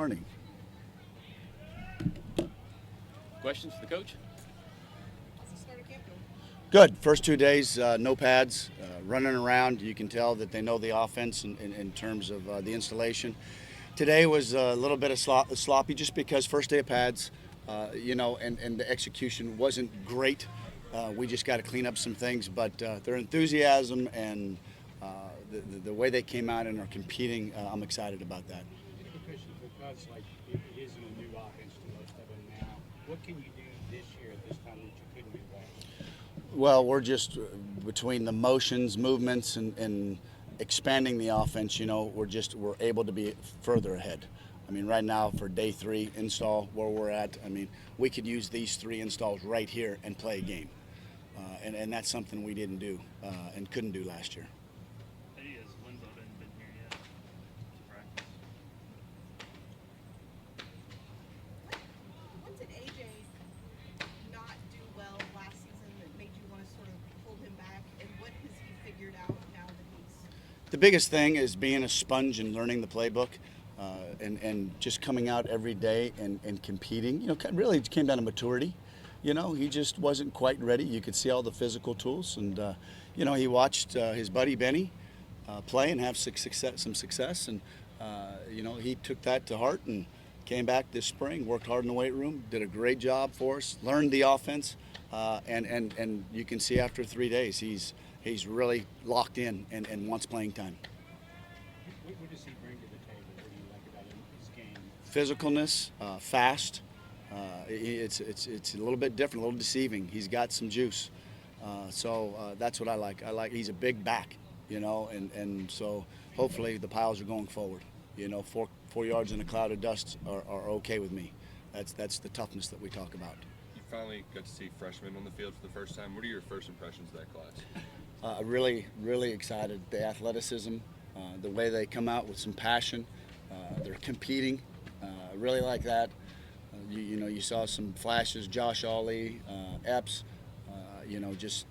Morning. Questions for the coach? Good. First 2 days, no pads, running around. You can tell that they know the offense in terms of the installation. Today was a little bit of sloppy just because first day of pads, and the execution wasn't great. We just got to clean up some things, but their enthusiasm and the way they came out and are competing, I'm excited about that. Because like it isn't a new offense to most of them now, what can you do this year at this time that you couldn't do last? Well, we're just between the motions, movements, and expanding the offense. We're able to be further ahead. I mean, right now for day 3 install where we're at, I mean, we could use these 3 installs right here and play a game, and that's something we didn't do and couldn't do last year. Has Winslow been here yet to practice? What did AJ not do well last season that made you want to sort of pull him back, and what has he figured out now that he's... The biggest thing is being a sponge and learning the playbook, and just coming out every day and competing. Really it came down to maturity. He just wasn't quite ready. You could see all the physical tools, and he watched his buddy Benny play and have some success, and he took that to heart and came back this spring, worked hard in the weight room, did a great job for us, learned the offense, and you can see after 3 days he's really locked in and wants playing time. What does he bring to the table? What do you like about his game? Physicalness, fast. It's a little bit different, a little deceiving. He's got some juice, so that's what I like. He's a big back, and so hopefully the piles are going forward. 4 yards in a cloud of dust are okay with me. That's the toughness that we talk about. You finally got to see freshmen on the field for the first time. What are your first impressions of that class? Really, really excited. The athleticism, the way they come out with some passion. They're competing. Really like that. You saw some flashes. Josh Ollie, Epps, just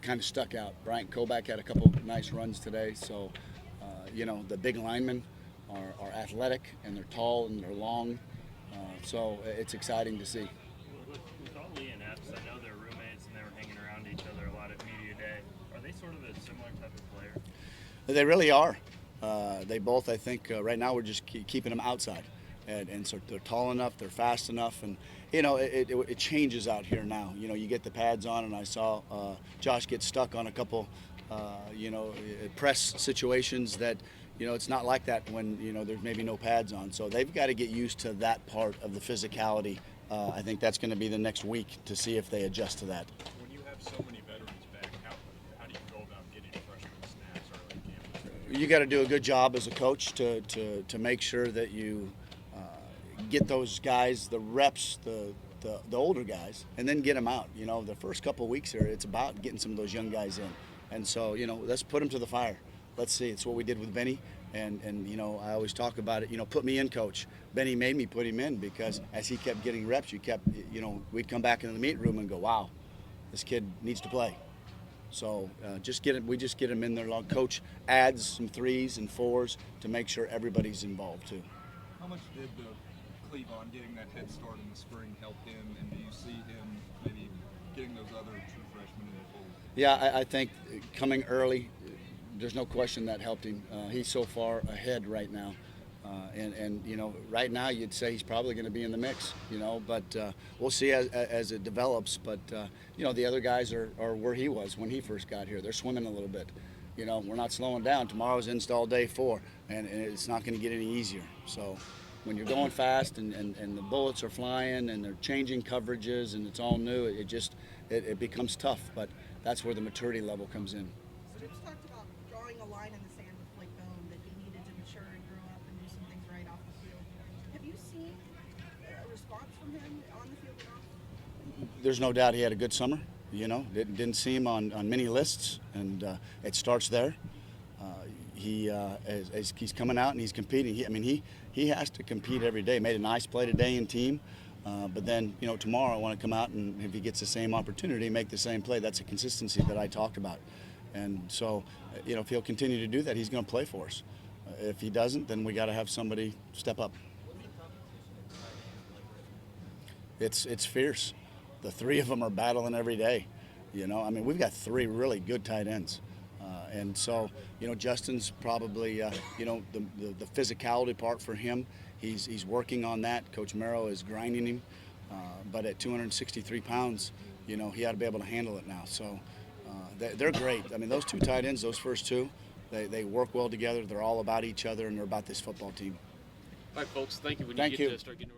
kind of stuck out. Bryant Koback had a couple of nice runs today. So, the big linemen are athletic, and they're tall and they're long. So it's exciting to see. With Ollie and Epps, I know they're roommates and they were hanging around each other a lot at media day. Are they sort of a similar type of player? They really are. They both, I think, right now we're just keeping them outside. And so they're tall enough, they're fast enough, and it changes out here now. You get the pads on, and I saw Josh get stuck on a couple, press situations that, it's not like that when there's maybe no pads on. So they've got to get used to that part of the physicality. I think that's going to be the next week to see if they adjust to that. When you have so many veterans back, how do you go about getting freshmen snaps early in camp? You got to do a good job as a coach to make sure that you get those guys the reps, the older guys, and then get them out. The first couple of weeks here, it's about getting some of those young guys in. And so, let's put them to the fire. Let's see. It's what we did with Benny. And I always talk about it, put me in, coach. Benny made me put him in because as he kept getting reps, we'd come back into the meet room and go, wow, this kid needs to play. So we just get him in there. Coach adds some 3s and 4s to make sure everybody's involved too. How much did the Cleavon getting that head start in the spring help him, and do you see him maybe getting those other true freshmen in the fold? Yeah, I think coming early, there's no question that helped him. He's so far ahead right now. And right now you'd say he's probably going to be in the mix, but we'll see as it develops. But, the other guys are where he was when he first got here. They're swimming a little bit. We're not slowing down. Tomorrow's install day 4, and it's not going to get any easier. So when you're going fast and the bullets are flying and they're changing coverages and it's all new, it becomes tough. But that's where the maturity level comes in. Stoops talked about drawing a line in the sand with Blake Bone, that he needed to mature and grow up and do some things right off the field. Have you seen a response from him on the field and off? There's no doubt he had a good summer. Didn't see him on many lists, and it starts there. As he's coming out and he's competing. He has to compete every day. Made a nice play today in team, but then tomorrow I want to come out and if he gets the same opportunity, make the same play. That's a consistency that I talked about, and so if he'll continue to do that, he's going to play for us. If he doesn't, then we got to have somebody step up. What's it's fierce. The three of them are battling every day. You know, I mean, we've got three really good tight ends. And so, you know, Justin's probably, you know, the physicality part for him, he's working on that. Coach Merrill is grinding him. But at 263 pounds, you know, he ought to be able to handle it now. So they're great. I mean, those two tight ends, those first two, they work well together. They're all about each other, and they're about this football team. All right, folks. Thank you. When Thank you get you. to start getting